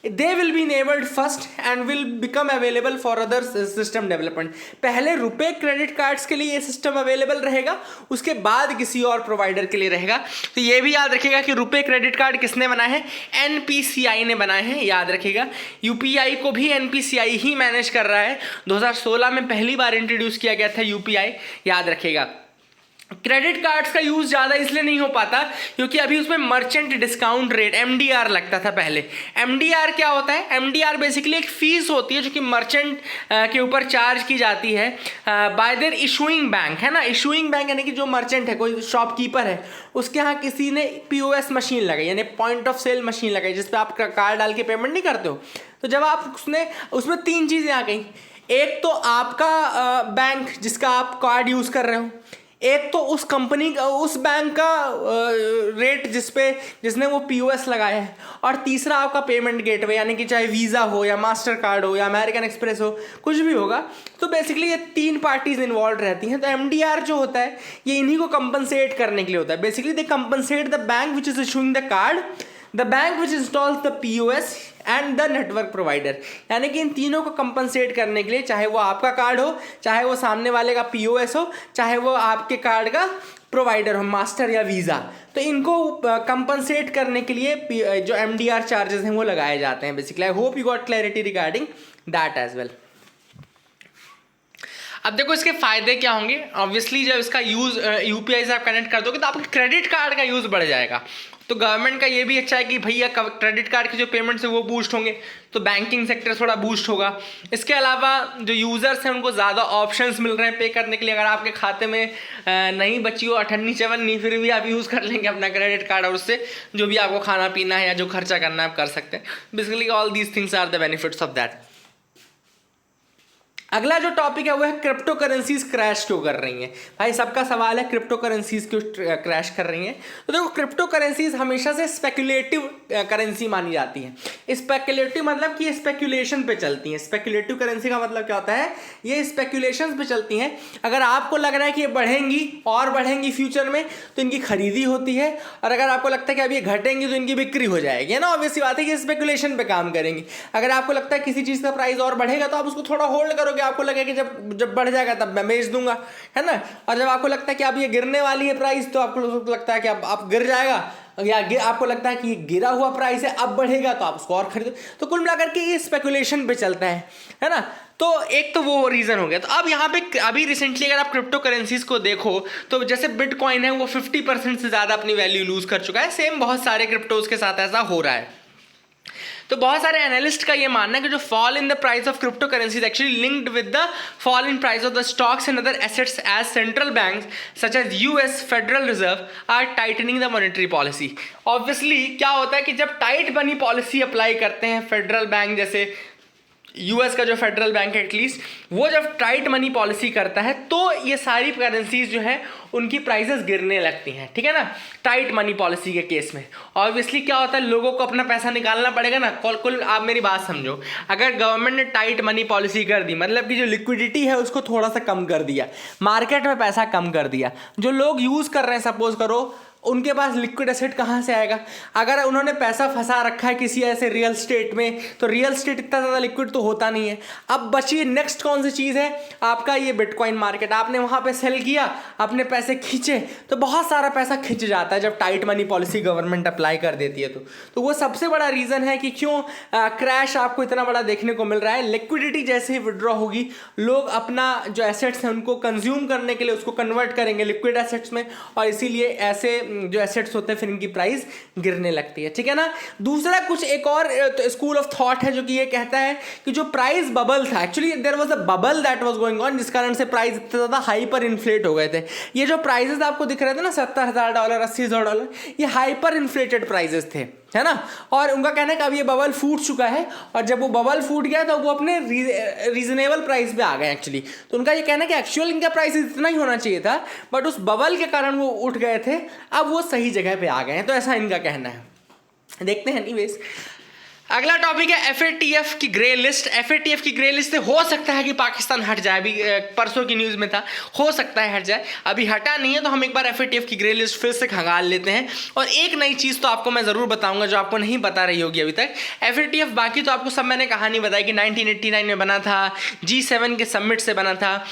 Speaker 1: They will be enabled first and will become available for other system development. पहले रुपे क्रेडिट कार्ड्स के लिए ये सिस्टम अवेलेबल रहेगा, उसके बाद किसी और प्रोवाइडर के लिए रहेगा। तो ये भी याद रखिएगा कि रुपे क्रेडिट कार्ड किसने बनाए हैं? एनपीसीआई ने बनाए हैं, याद रखिएगा। यूपीआई को भी एनपीसीआई ही मैनेज कर रहा है। 2016 में पहली बार इंट्रोड्यूस किया गया था यूपीआई, याद रखिएगा। क्रेडिट कार्ड्स का यूज ज़्यादा इसलिए नहीं हो पाता क्योंकि अभी उसमें मर्चेंट डिस्काउंट रेट एमडीआर लगता था पहले। एमडीआर क्या होता है? एमडीआर बेसिकली एक फीस होती है जो कि मर्चेंट के ऊपर चार्ज की जाती है बाय देयर इशूइंग बैंक, है ना। इशूइंग बैंक यानी कि जो मर्चेंट है, कोई शॉपकीपर है, उसके यहाँ किसी ने पीओएस मशीन लगाई, यानी पॉइंट ऑफ सेल मशीन लगाई, जिसपे आप कार्ड डाल के पेमेंट नहीं करते हो। तो जब आप उसमें तीन चीज़ें आ गई। एक तो आपका बैंक जिसका आप कार्ड यूज़ कर रहे हो, एक तो उस कंपनी का, उस बैंक का रेट जिसने वो पीओएस लगाया है, और तीसरा आपका पेमेंट गेटवे, यानी कि चाहे वीज़ा हो या मास्टर कार्ड हो या अमेरिकन एक्सप्रेस हो, कुछ भी होगा। तो बेसिकली ये तीन पार्टीज इन्वॉल्व रहती हैं। तो एमडीआर जो होता है ये इन्हीं को कंपनसेट करने के लिए होता है। Basically they compensate the bank which is issuing the card, the bank which installs the POS and the network provider. यानी कि इन तीनों को कंपनसेट करने के लिए, चाहे वो आपका कार्ड हो, चाहे वो सामने वाले का पीओएस हो, चाहे वो आपके कार्ड का प्रोवाइडर हो, मास्टर या वीज़ा, तो इनको कंपनसेट करने के लिए जो एमडीआर चार्जेस हैं वो लगाए जाते हैं। Basically I hope you got clarity regarding that as well. अब देखो इसके फायदे क्या होंगे। ऑब्वियसली जब इसका यूज़ यूपीआई से आप कनेक्ट कर दोगे तो आपके क्रेडिट कार्ड का यूज़ बढ़ जाएगा। तो गवर्नमेंट का ये भी अच्छा है कि भैया क्रेडिट कार्ड के जो पेमेंट्स है वो बूस्ट होंगे, तो बैंकिंग सेक्टर थोड़ा बूस्ट होगा। इसके अलावा जो यूज़र्स हैं उनको ज़्यादा ऑप्शंस मिल रहे हैं पे करने के लिए। अगर आपके खाते में नहीं बची हो अठन्नी चवन्नी, फिर भी आप यूज़ कर लेंगे अपना क्रेडिट कार्ड, और उससे जो भी आपको खाना पीना है या जो खर्चा करना है आप कर सकते हैं। Basically all these things are the benefits of that. अगला जो टॉपिक है वो है क्रिप्टो करेंसीज क्रैश क्यों कर रही हैं। भाई सबका सवाल है क्रिप्टो करेंसीज क्यों क्रैश कर रही हैं। तो देखो क्रिप्टो करेंसीज हमेशा से स्पेक्युलेटिव करेंसी मानी जाती है। स्पेक्युलेटिव मतलब कि स्पेक्युलेशन पे चलती हैं। स्पेक्युलेटिव करेंसी का मतलब क्या होता है? ये स्पेक्युलेशन पे चलती हैं। अगर आपको लग रहा है कि ये बढ़ेंगी और बढ़ेंगी फ्यूचर में तो इनकी खरीदी होती है, और अगर आपको लगता है कि अब ये घटेंगी तो इनकी बिक्री हो जाएगी, है ना। ऑब्वियसली बात है कि स्पेक्युलेशन पे काम करेंगी। अगर आपको लगता है किसी चीज़ का प्राइस और बढ़ेगा तो आप उसको थोड़ा होल्ड करोगे, आपको लगेगा कि जब बढ़ जाएगा तब मैं बेच दूंगा, है ना। और जब आपको लगता है कि अब ये गिरने वाली है प्राइस तो आपको लगता है कि अब गिर जाएगा, या आपको लगता है कि ये गिरा हुआ प्राइस है अब बढ़ेगा तो आप उसको और खरीदो। तो कुल मिलाकर के ये स्पेकुलेशन पे चलता है ना। तो एक तो वो रीज़न हो गया। तो अब यहाँ पे अभी रिसेंटली अगर आप क्रिप्टो करेंसीज को देखो तो जैसे बिटकॉइन है वो 50% से ज़्यादा अपनी वैल्यू लूज कर चुका है। सेम बहुत सारे क्रिप्टोज के साथ ऐसा हो रहा है। तो बहुत सारे एनालिस्ट का ये मानना है कि जो fall in the price of crypto currency actually linked with the fall in price of the stocks and other assets as central banks such as US federal reserve are tightening the monetary policy. Obviously क्या होता है कि जब tight money policy apply करते हैं federal bank जैसे US का जो फेडरल बैंक है एटलीस्ट, वो जब टाइट मनी पॉलिसी करता है तो ये सारी करेंसीज जो है उनकी प्राइसेस गिरने लगती हैं, ठीक है ना, टाइट मनी पॉलिसी के केस में। ऑब्वियसली क्या होता है, लोगों को अपना पैसा निकालना पड़ेगा ना। कुल आप मेरी बात समझो, अगर गवर्नमेंट ने टाइट मनी पॉलिसी कर दी, मतलब कि जो लिक्विडिटी है उसको थोड़ा सा कम कर दिया, मार्केट में पैसा कम कर दिया, जो लोग यूज़ कर रहे हैं सपोज करो, उनके पास लिक्विड एसेट कहाँ से आएगा? अगर उन्होंने पैसा फंसा रखा है किसी ऐसे रियल स्टेट में, तो रियल स्टेट इतना ज़्यादा लिक्विड तो होता नहीं है। अब बची नेक्स्ट कौन सी चीज़ है? आपका ये बिटकॉइन मार्केट। आपने वहाँ पे सेल किया, अपने पैसे खींचे, तो बहुत सारा पैसा खिंच जाता है जब tight money policy government apply कर देती है। तो वो सबसे बड़ा रीज़न है कि क्यों क्रैश आपको इतना बड़ा देखने को मिल रहा है। लिक्विडिटी जैसे ही विड्रॉ होगी, लोग अपना जो एसेट्स हैं उनको कंज्यूम करने के लिए उसको कन्वर्ट करेंगे लिक्विड एसेट्स में, और इसीलिए ऐसे जो एसेट्स होते हैं फिर इनकी प्राइस गिरने लगती है, ठीक है ना। दूसरा कुछ एक और स्कूल ऑफ थॉट है जो कि ये कहता है कि जो प्राइस बबल था, actually there was a bubble that was going on, जिस कारण से प्राइस इतना ज़्यादा हाइपर इन्फ्लेट हो गए थे। ये जो प्राइसेस आपको दिख रहे थे ना, $70,000 $80,000, ये हाइपर इन्फ्लेटेड प्राइसेस थे, है ना। और उनका कहना है कि अब ये बबल फूट चुका है, और जब वो बबल फूट गया तो वो अपने रीजनेबल प्राइस पे आ गए एक्चुअली। तो उनका ये कहना है कि एक्चुअल इनका प्राइस इतना ही होना चाहिए था, बट उस बबल के कारण वो उठ गए थे, अब वो सही जगह पे आ गए हैं। तो ऐसा इनका कहना है। देखते हैं एनीवेज। अगला टॉपिक है एफएटीएफ की ग्रे लिस्ट। एफएटीएफ की ग्रे लिस्ट से हो सकता है कि पाकिस्तान हट जाए, अभी परसों की न्यूज़ में था, हो सकता है हट जाए, अभी हटा नहीं है। तो हम एक बार एफएटीएफ की ग्रे लिस्ट फिर से खंगाल लेते हैं। और एक नई चीज़ तो आपको मैं ज़रूर बताऊंगा जो आपको नहीं पता रही होगी अभी तक। एफएटीएफ बाकी तो आपको सब मैंने कहानी बताई कि 1989 में बना था, G7 के समिट से बना था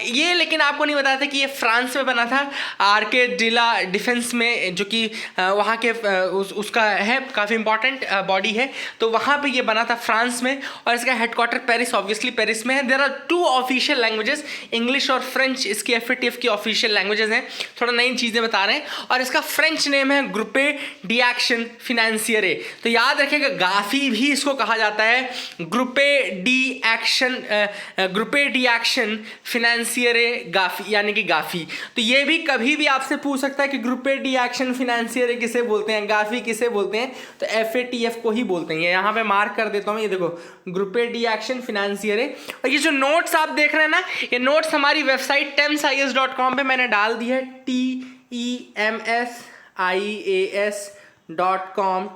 Speaker 1: ये, लेकिन आपको नहीं बताया था कि ये फ्रांस में बना था, आर्के डिला डिफेंस में, जो कि वहाँ के उसका है, काफ़ी इंपॉर्टेंट बॉडी है। तो वहाँ पे ये बना था फ्रांस में, और इसका हेडक्वार्टर पेरिस, ऑब्वियसली पेरिस में है। There are 2 official languages, English और फ्रेंच इसकी एफएटीएफ की ऑफिशियल लैंग्वेजेस हैं। थोड़ा नई चीज़ें बता रहे हैं। और इसका फ्रेंच नेम है ग्रुपे डी एक्शन फिनेंसियरे। तो याद रखिएगा, गाफी भी इसको कहा जाता है, ग्रुपे डी एक्शन फिनेंसियरे गाफी, यानी कि गाफी। तो ये भी कभी भी आपसे पूछ सकता है कि ग्रुपे डी एक्शन फिनेंसियरे किसे बोलते हैं, गाफी किसे बोलते हैं, तो एफएटीएफ को ही बोलते हैं। यहाँ पे मार्क कर देता हूँ, ये देखो ग्रुपे डी एक्शन फिनेंसियरे। और ये जो नोट्स आप देख रहे हैं ना, ये नोट्स हमारी वेबसाइट temsias.com पे मैंने डाल दी है, TEMSIAS.com,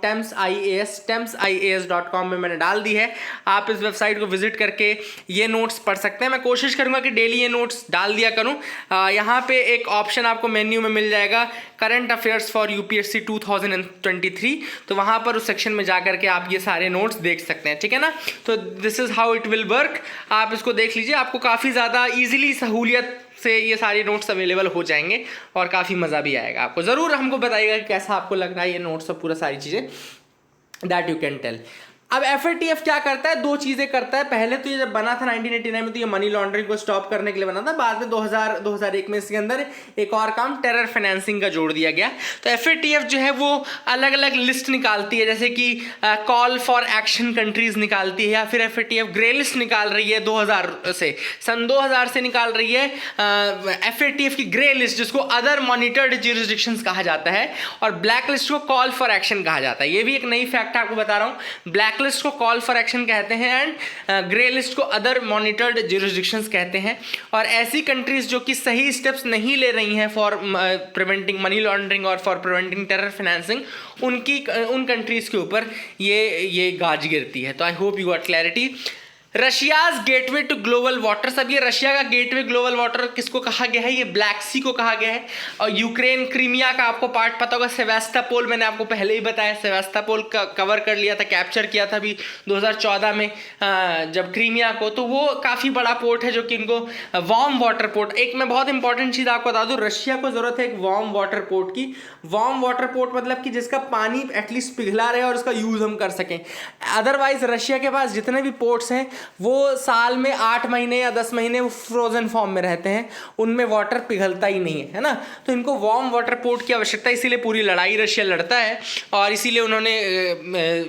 Speaker 1: temsias.com में मैंने डाल दी है। आप इस वेबसाइट को विजिट करके ये नोट्स पढ़ सकते हैं। मैं कोशिश करूंगा कि डेली ये नोट्स डाल दिया करूं। यहाँ पे एक ऑप्शन आपको मेन्यू में मिल जाएगा, करंट अफेयर्स फॉर यूपीएससी 2023, तो वहाँ पर उस सेक्शन में जाकर के आप ये सारे नोट्स देख सकते हैं, ठीक है ना। तो this is how it will work. आप इसको देख लीजिए, आपको काफ़ी ज़्यादा ईजिली सहूलियत से ये सारे नोट्स अवेलेबल हो जाएंगे, और काफ़ी मज़ा भी आएगा आपको। ज़रूर हमको बताइएगा कि कैसा आपको लग रहा है ये नोट्स और पूरा सारी चीज़ें, दैट यू कैन टेल। अब एफएटीएफ क्या करता है, 2 चीज़ें करता है। पहले तो ये जब बना था 1989 में, तो ये मनी लॉन्ड्रिंग को स्टॉप करने के लिए बना था। बाद में 2001 में इसके अंदर एक और काम टेरर फाइनेंसिंग का जोड़ दिया गया। तो एफएटीएफ जो है वो अलग अलग लिस्ट निकालती है, जैसे कि कॉल फॉर एक्शन कंट्रीज निकालती है, या फिर एफएटीएफ ग्रे लिस्ट निकाल रही है 2000 से, सन 2000 से निकाल रही है एफएटीएफ की ग्रे लिस्ट, जिसको अदर मॉनिटर्ड ज्यूरिसडिक्शंस कहा जाता है, और ब्लैक लिस्ट को कॉल फॉर एक्शन कहा जाता है। ये भी एक नई फैक्ट आपको बता रहा हूँ, ब्लैक लिस्ट को कॉल फॉर एक्शन कहते हैं, एंड ग्रे लिस्ट को अदर मॉनिटर्ड ज्यूरिसडिक्शंस कहते हैं। और ऐसी कंट्रीज जो कि सही स्टेप्स नहीं ले रही हैं फॉर प्रिवेंटिंग मनी लॉन्ड्रिंग और फॉर प्रिवेंटिंग टेरर फाइनेंसिंग, उन कंट्रीज के ऊपर ये गाज गिरती है। तो I hope you got clarity. Russia's gateway to global waters. अब ये रशिया का गेटवे ग्लोबल वाटर किसको कहा गया है, ये ब्लैक सी को कहा गया है। और यूक्रेन क्रीमिया का आपको पार्ट पता होगा, सेवास्टोपोल, मैंने आपको पहले ही बताया, सेवास्टोपोल का कवर कर लिया था, कैप्चर किया था अभी 2014 में जब क्रीमिया को। तो वो काफ़ी बड़ा पोर्ट है जो कि इनको वार्म वाटर पोर्ट। एक मैं बहुत इंपॉर्टेंट चीज़ आपको बता दूँ, रशिया को ज़रूरत है एक वार्म वाटर पोर्ट की। वार्म वाटर पोर्ट मतलब कि जिसका पानी एटलीस्ट पिघला रहे और उसका यूज़ हम कर सकें। अदरवाइज रशिया के पास जितने भी पोर्ट्स हैं वो साल में 8 महीने या 10 महीने वो फ्रोजन फॉर्म में रहते हैं, उनमें वाटर पिघलता ही नहीं है ना। तो इनको वार्म वाटर पोर्ट की आवश्यकता है, इसीलिए पूरी लड़ाई रशिया लड़ता है और इसीलिए उन्होंने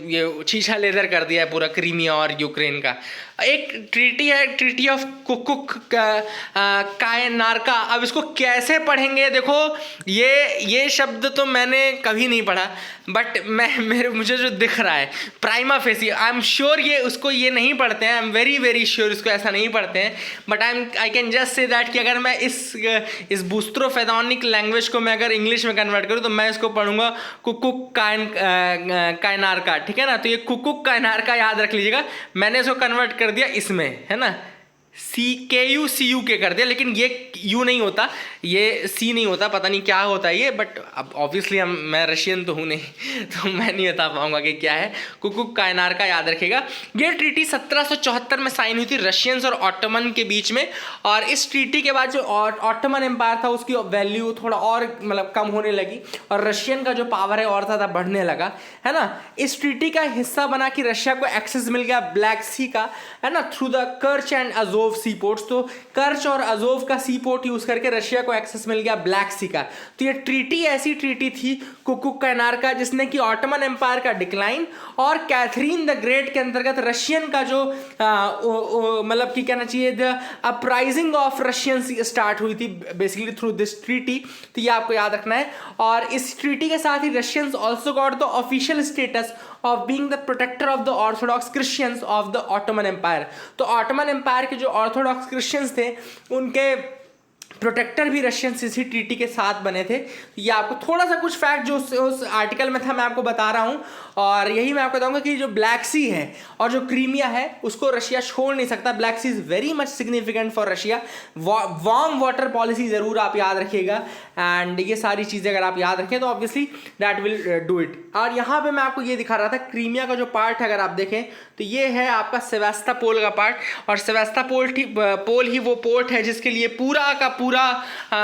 Speaker 1: ये छीछा लेदर कर दिया है पूरा क्रीमिया और यूक्रेन का। एक ट्रीटी है, ट्रीटी ऑफ कुकुक कायनारका। अब इसको कैसे पढ़ेंगे, देखो ये शब्द तो मैंने कभी नहीं पढ़ा, बट मुझे जो दिख रहा है prima facie, I am sure ये नहीं पढ़ते हैं, I am very very sure इसको ऐसा नहीं पढ़ते हैं, but I can just say that कि अगर मैं इस बूस्ट्रोफेदोनिक लैंग्वेज को मैं अगर इंग्लिश में कन्वर्ट करूँ तो मैं इसको पढ़ूंगा कुकुक कायनारका, ठीक है ना। तो ये कुकुक कायनारका याद रख लीजिएगा, मैंने इसको कन्वर्ट कर दिया इसमें, है ना, CKU कर दिया, लेकिन ये यू नहीं होता, ये सी नहीं होता, पता नहीं क्या होता है ये, बट अब ऑब्वियसली मैं रशियन तो हूँ नहीं तो मैं नहीं बता पाऊंगा कि क्या है। कुकुक कायनारका याद रखेगा। ये ट्रीटी 1774 में साइन हुई थी रशियंस और ऑटोमन के बीच में, और इस ट्रीटी के बाद जो ऑटोमन एम्पायर था उसकी वैल्यू थोड़ा और मतलब कम होने लगी और रशियन का जो पावर है और ज़्यादा बढ़ने लगा, है ना। इस ट्रीटी का हिस्सा बना कि रशिया को एक्सेस मिल गया ब्लैक सी का, है ना, through the Kerch and Azov sea ports. तो कर्च और अजोव का सी पोर्ट यूज करके रशिया को एक्सेस मिल गया ब्लैक सी का। तो ये ट्रीटी ऐसी ट्रीटी थी कुकुक कायनारका जिसने कि ऑटोमन एम्पायर का डिक्लाइन और कैथरीन द ग्रेट के अंतर्गत रशियन का जो मतलब कि कहना चाहिए the uprising of Russians start हुई थी बेसिकली थ्रू दिस ट्रीटी। तो ये आपको याद रखना है। और इस ट्रीटी के साथ ही Russians also got the official status of being the protector of the Orthodox Christians of the Ottoman Empire. तो ऑटोमन एम्पायर के जो ऑर्थोडॉक्स क्रिश्चियंस थे उनके प्रोटेक्टर भी रशियंस इसी ट्रीटी के साथ बने थे। ये आपको थोड़ा सा कुछ फैक्ट जो उस आर्टिकल में था मैं आपको बता रहा हूँ, और यही मैं आपको बताऊंगा कि जो ब्लैक सी है और जो क्रीमिया है उसको रशिया छोड़ नहीं सकता। Black Sea is very much significant for Russia. Warm water policy ज़रूर आप याद रखिएगा, एंड ये सारी चीज़ें अगर आप याद रखें तो obviously that will do it. और यहाँ पे मैं आपको ये दिखा रहा था क्रीमिया का जो पार्ट है, अगर आप देखें तो ये है आपका सेवास्तोपोल का पार्ट, और सेवास्तोपोल ही वो पोर्ट है जिसके लिए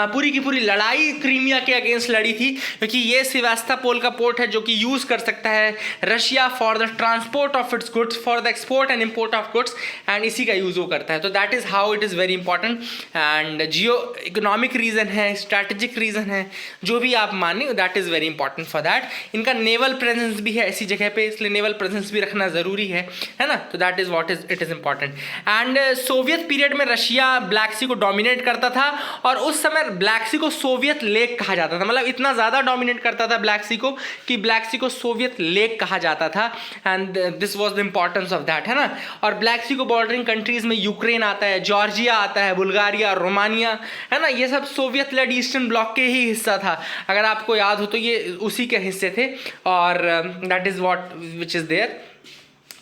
Speaker 1: पूरी की पूरी लड़ाई क्रीमिया के अगेंस्ट लड़ी थी, क्योंकि ये सेवास्तोपोल का पोर्ट है जो कि यूज कर सकता है Russia for the transport of its goods, for the export and import of goods, and इसी का यूज वो करता है। तो that is how it is very important, and geo economic region है, स्ट्रैटेजिक रीजन है, जो भी आप माने that is very important for that. इनका नेवल प्रेजेंस भी है ऐसी जगह पे, इसलिए नेवल प्रेजेंस भी रखना जरूरी है ना। तो that is what is it is important. And Soviet period में रशिया ब्लैक सी को डोमिनेट करता था, और उस समय ब्लैक सी को सोवियत लेक कहा जाता था। मतलब इतना ज़्यादा डोमिनेट करता था ब्लैक सी को कि ब्लैक सी को सोवियत लेक कहा जाता था, and this was the importance of that, है ना। और ब्लैक सी को बॉर्डरिंग कंट्रीज में यूक्रेन आता है, जॉर्जिया आता है, बुल्गारिया, रोमानिया, है ना, ये सब सोवियत लेड ईस्टर्न ब्लॉक के ही हिस्सा था। अगर आपको याद हो तो ये उसी के हिस्से थे, और that is what which is there,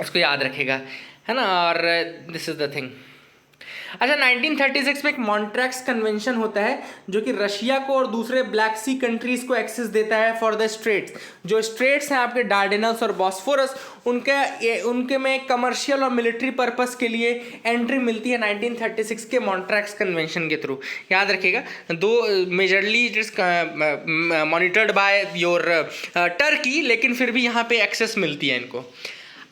Speaker 1: इसको याद रखेगा, है ना। और दिस इज़ द थिंग। अच्छा, 1936 में एक मॉन्ट्रैक्स कन्वेंशन होता है जो कि रशिया को और दूसरे ब्लैक सी कंट्रीज को एक्सेस देता है फॉर द स्ट्रेट्स। जो स्ट्रेट्स हैं आपके डार्डेनल्स और बॉस्फोरस, उनके में कमर्शियल और मिलिट्री पर्पस के लिए एंट्री मिलती है 1936 के मॉन्ट्रैक्स कन्वेंशन के थ्रू। याद रखिएगा, दो majorly it is monitored by your Turkey, लेकिन फिर भी यहाँ पे एक्सेस मिलती है इनको।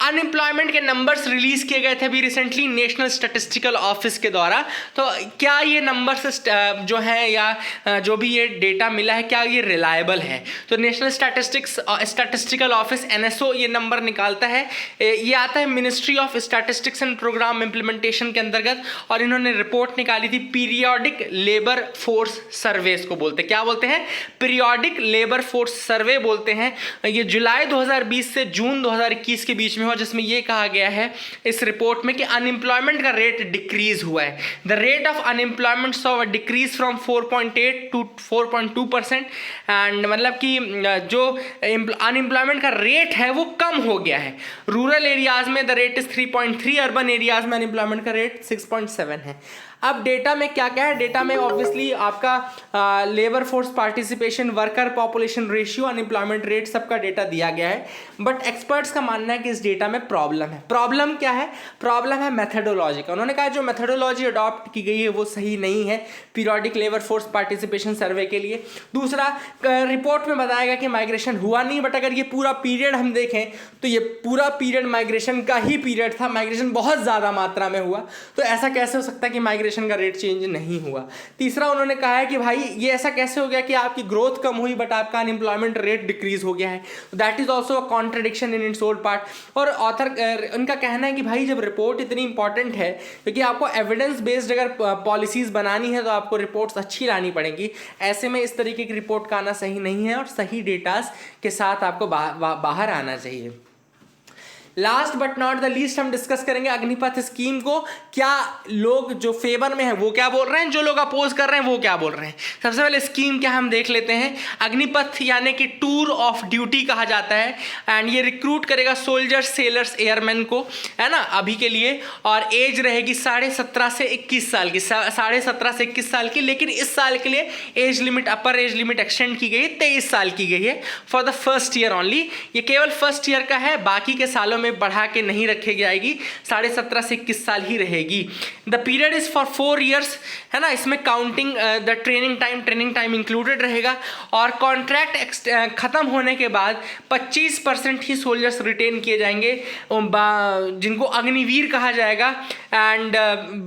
Speaker 1: अनएम्प्लॉयमेंट के नंबर्स रिलीज किए गए थे अभी रिसेंटली नेशनल स्टैटिस्टिकल ऑफिस के द्वारा। तो क्या ये नंबर्स जो है या जो भी ये डेटा मिला है क्या ये रिलायबल है? तो नेशनल स्टैटिस्टिकल ऑफिस NSO ये नंबर निकालता है। ये आता है ministry of statistics and programme implementation के अंतर्गत, और इन्होंने रिपोर्ट निकाली थी पीरियोडिक लेबर फोर्स सर्वे को बोलते हैं। क्या बोलते हैं? पीरियोडिक लेबर फोर्स सर्वे बोलते हैं। ये जुलाई 2020 से जून 2021 के बीच में, जिसमें यह कहा गया है इस रिपोर्ट में कि अनएम्प्लॉयमेंट का रेट डिक्रीज हुआ है। The rate of unemployment saw a decrease from 4.8 to 4.2%, and मतलब कि जो अनएम्प्लॉयमेंट का रेट है वो कम हो गया है। रूरल एरियाज में the rate is 3.3, urban areas में अनएम्प्लॉयमेंट का रेट 6.7 है। अब डेटा में क्या क्या है, डेटा में ऑब्वियसली आपका labour force participation, worker population ratio, unemployment rate, सबका डेटा दिया गया है। बट एक्सपर्ट्स का मानना है कि इस डेटा में प्रॉब्लम है। प्रॉब्लम क्या है? प्रॉब्लम है मेथडोलॉजी का। उन्होंने कहा जो मेथडोलॉजी अडॉप्ट की गई है वो सही नहीं है पीरियोडिक लेबर फोर्स पार्टिसिपेशन सर्वे के लिए। दूसरा, रिपोर्ट में बताया गया कि माइग्रेशन हुआ नहीं, बट अगर ये पूरा पीरियड हम देखें तो ये पूरा पीरियड माइग्रेशन का ही पीरियड था, माइग्रेशन बहुत ज़्यादा मात्रा में हुआ, तो ऐसा कैसे हो सकता है कि माइग्रेशन का रेट चेंज नहीं हुआ। तीसरा, उन्होंने कहा है कि भाई ये ऐसा कैसे हो गया कि आपकी ग्रोथ कम हुई बट आपका अनएम्प्लॉयमेंट रेट डिक्रीज हो गया है, that is also a contradiction in its own part. और ऑथर उनका कहना है कि भाई जब रिपोर्ट इतनी इंपॉर्टेंट है, क्योंकि आपको एविडेंस बेस्ड अगर पॉलिसीज बनानी है तो आपको रिपोर्ट्स अच्छी लानी पड़ेगी। ऐसे में इस तरीके की रिपोर्ट का आना सही नहीं है और सही डेटास के साथ आपको बाहर आना चाहिए। Last but not the least हम डिस्कस करेंगे अग्निपथ स्कीम को। क्या लोग जो फेवर में हैं वो क्या बोल रहे हैं, जो लोग अपोज कर रहे हैं वो क्या बोल रहे हैं। सबसे पहले स्कीम क्या हम देख लेते हैं। अग्निपथ यानी कि टूर ऑफ ड्यूटी कहा जाता है, एंड ये रिक्रूट करेगा सोल्जर्स, सेलर्स, एयरमैन को, है ना, अभी के लिए। और एज रहेगी 17.5 से 21 साल की, 17.5 से 21 साल की। लेकिन इस साल के लिए एज लिमिट, अपर एज लिमिट एक्सटेंड की गई है, 23 साल की गई है for the first year only. ये केवल फर्स्ट ईयर का है, बाकी के सालों में बढ़ा के नहीं रखी जाएगी, 17.5 से 21 साल ही रहेगी। The period is for 4 years, है ना, इसमें counting the training time included रहेगा। और कॉन्ट्रैक्ट खत्म होने के बाद 25% ही सोल्जर्स रिटेन किए जाएंगे जिनको अग्निवीर कहा जाएगा, एंड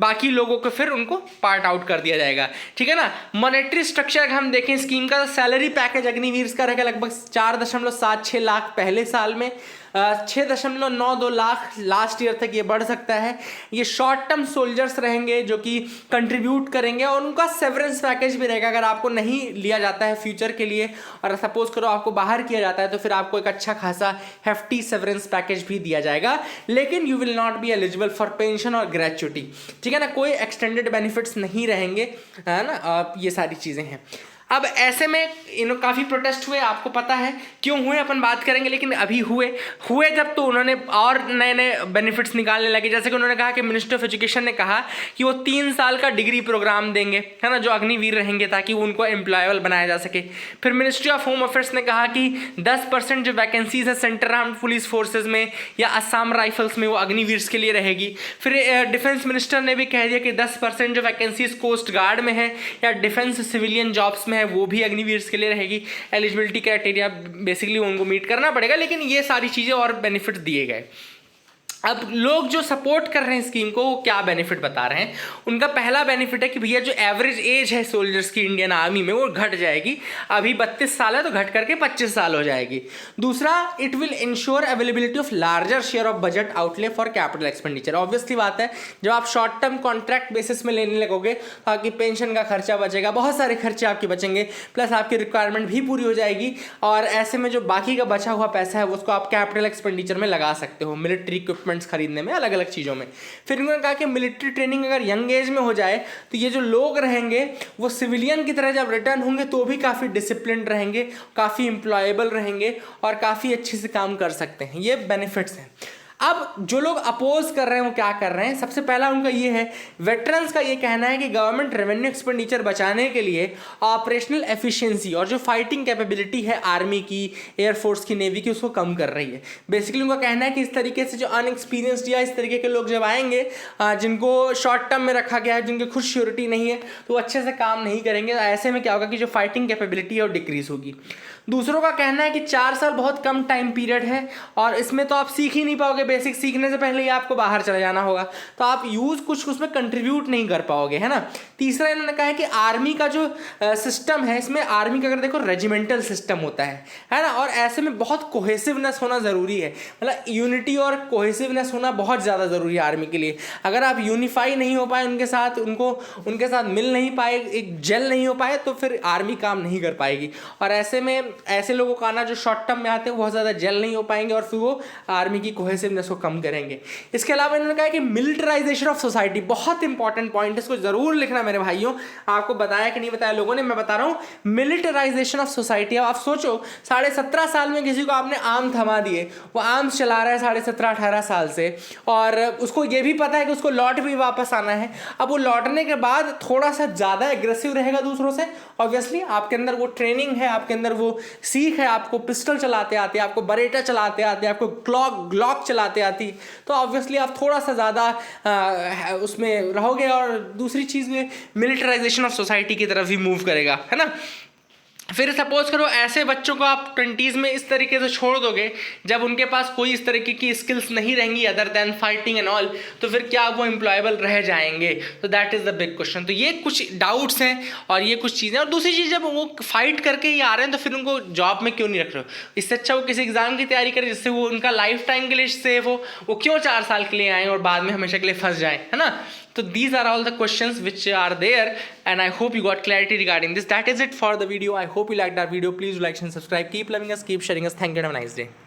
Speaker 1: बाकी लोगों को फिर उनको पार्ट आउट कर दिया जाएगा, ठीक है ना। मॉनेटरी स्ट्रक्चर हम देखें स्कीम का, सैलरी पैकेज अग्निवीर का रहेगा लगभग 4.76 लाख पहले साल में, 6.92 लाख लास्ट ईयर तक ये बढ़ सकता है। ये शॉर्ट टर्म सोल्जर्स रहेंगे जो कि कंट्रीब्यूट करेंगे, और उनका सेवरेंस पैकेज भी रहेगा। अगर आपको नहीं लिया जाता है फ्यूचर के लिए और सपोज करो आपको बाहर किया जाता है तो फिर आपको एक अच्छा खासा हेफ्टी सेवरेंस पैकेज भी दिया जाएगा। लेकिन you will not be eligible for pension और ग्रेचुटी, ठीक है ना, कोई एक्सटेंडेड बेनिफिट्स नहीं रहेंगे, है ना। ये सारी चीज़ें हैं। अब ऐसे में काफ़ी प्रोटेस्ट हुए, आपको पता है क्यों हुए, अपन बात करेंगे। लेकिन अभी हुए जब तो उन्होंने और नए नए बेनिफिट्स निकालने लगे। जैसे कि उन्होंने कहा कि मिनिस्टर ऑफ एजुकेशन ने कहा कि वो 3 साल का डिग्री प्रोग्राम देंगे, है ना, जो अग्निवीर रहेंगे, ताकि उनको एम्प्लॉयबल बनाया जा सके। फिर मिनिस्ट्री ऑफ होम अफेयर्स ने कहा कि 10% जो वैकेंसीज है सेंट्रल आर्म्ड पुलिस फोर्सेज में या असम राइफल्स में वो अग्निवीर्स के लिए रहेगी। फिर डिफेंस मिनिस्टर ने भी कह दिया कि 10% जो वैकेंसीज कोस्ट गार्ड में है या डिफेंस सिविलियन जॉब्स में है वो भी अग्निवीर्स के लिए रहेगी। एलिजिबिलिटी क्राइटेरिया बेसिकली उनको मीट करना पड़ेगा, लेकिन ये सारी चीज़ें और बेनिफिट दिए गए। अब लोग जो सपोर्ट कर रहे हैं स्कीम को वो क्या बेनिफिट बता रहे हैं। उनका पहला बेनिफिट है कि भैया जो एवरेज एज है सोल्जर्स की इंडियन आर्मी में वो घट जाएगी। अभी 32 साल है तो घट करके 25 साल हो जाएगी। दूसरा, it will ensure availability of larger share of budget outlay for capital expenditure. Obviously बात है, जब आप शॉर्ट टर्म कॉन्ट्रैक्ट बेसिस में लेने लगोगे तो आपकी पेंशन का खर्चा बचेगा, बहुत सारे खर्चे आपके बचेंगे, प्लस आपकी रिक्वायरमेंट भी पूरी हो जाएगी। और ऐसे में जो बाकी का बचा हुआ पैसा है उसको आप कैपिटल एक्सपेंडिचर में लगा सकते हो, मिलिट्री इक्विपमेंट खरीदने में, अलग अलग चीज़ों में। फिर उन्होंने कहा कि मिलिट्री ट्रेनिंग अगर यंग एज में हो जाए तो ये जो लोग रहेंगे वो सिविलियन की तरह जब रिटर्न होंगे तो भी काफ़ी डिसिप्लिन रहेंगे, काफ़ी एम्प्लॉयबल रहेंगे और काफ़ी अच्छे से काम कर सकते हैं। ये बेनिफिट्स हैं। अब जो लोग अपोज कर रहे हैं वो क्या कर रहे हैं। सबसे पहला उनका ये है, वेटरन्स का ये कहना है कि गवर्नमेंट रेवेन्यू एक्सपेंडिचर बचाने के लिए ऑपरेशनल एफिशिएंसी और जो फाइटिंग कैपेबिलिटी है आर्मी की, एयरफोर्स की, नेवी की, उसको कम कर रही है। बेसिकली उनका कहना है कि इस तरीके से जो अनएक्सपीरियंस्ड या इस तरीके के लोग जब आएंगे जिनको शॉर्ट टर्म में रखा गया है, जिनकी खुद श्योरिटी नहीं है, तो वो अच्छे से काम नहीं करेंगे। ऐसे में क्या होगा कि जो फाइटिंग कैपेबिलिटी है वो डिक्रीज होगी। दूसरों का कहना है कि 4 साल बहुत कम टाइम पीरियड है और इसमें तो आप सीख ही नहीं पाओगे, बेसिक सीखने से पहले ही आपको बाहर चले जाना होगा, तो आप यूज़ कुछ उसमें कंट्रीब्यूट नहीं कर पाओगे, है ना। तीसरा इन्होंने कहा है कि आर्मी का जो सिस्टम है, इसमें आर्मी का अगर देखो रेजिमेंटल सिस्टम होता है ना, और ऐसे में बहुत कोहेसिवनेस होना ज़रूरी है, मतलब यूनिटी और कोहेसिवनेस होना बहुत ज़्यादा ज़रूरी है आर्मी के लिए। अगर आप यूनिफाई नहीं हो पाए उनके साथ, उनके साथ मिल नहीं पाए, एक जेल नहीं हो पाए, तो फिर आर्मी काम नहीं कर पाएगी। और ऐसे में ऐसे लोगों का आना जो शॉर्ट टर्म में आते हैं बहुत ज़्यादा जेल नहीं हो पाएंगे और फिर वो आर्मी की कोहेसिवनेस को कम करेंगे। इसके अलावा इन्होंने कहा कि मिलिटराइजेशन ऑफ सोसाइटी, बहुत इंपॉर्टेंट पॉइंट है, इसको जरूर लिखना मेरे भाइयों। आपको बताया कि नहीं बताया लोगों ने, मैं बता रहा हूँ, मिलिटराइजेशन ऑफ सोसाइटी। अब आप सोचो 17.5 साल में किसी को आपने आर्म थमा दिए, वो आर्म्स चला रहा है 17.5-18 साल से, और उसको ये भी पता है कि उसको लौट भी वापस आना है। अब वो लौटने के बाद थोड़ा सा ज़्यादा एग्रेसिव रहेगा दूसरों से, ऑब्वियसली आपके अंदर वो ट्रेनिंग है, आपके अंदर वो सीख है, आपको पिस्टल चलाते आते, आपको बरेटा चलाते आते, आपको ग्लॉक चलाते आती, तो ऑब्वियसली आप थोड़ा सा ज़्यादा उसमें रहोगे। और दूसरी चीज़ में मिलिटराइजेशन ऑफ सोसाइटी की तरफ भी मूव करेगा, है ना। फिर सपोज करो ऐसे बच्चों को आप 20s में इस तरीके से छोड़ दोगे, जब उनके पास कोई इस तरीके की स्किल्स नहीं रहेंगी other than fighting and all, तो फिर क्या वो एम्प्लॉयबल रह जाएंगे? तो that is the big question. तो ये कुछ डाउट्स हैं और ये कुछ चीज़ें। और दूसरी चीज़, जब वो फाइट करके ही आ रहे हैं तो फिर उनको जॉब में क्यों नहीं रख रहे हो? इससे अच्छा वो किसी एग्जाम की तैयारी करें जिससे वो उनका लाइफ टाइम के लिए सेफ हो। वो क्यों 4 साल के लिए आए और बाद में हमेशा के लिए फंस जाएं, है ना। So these are all the questions which are there, and I hope you got clarity regarding this. That is it for the video. I hope you liked our video. Please like and subscribe. Keep loving us, keep sharing us. Thank you and have a nice day.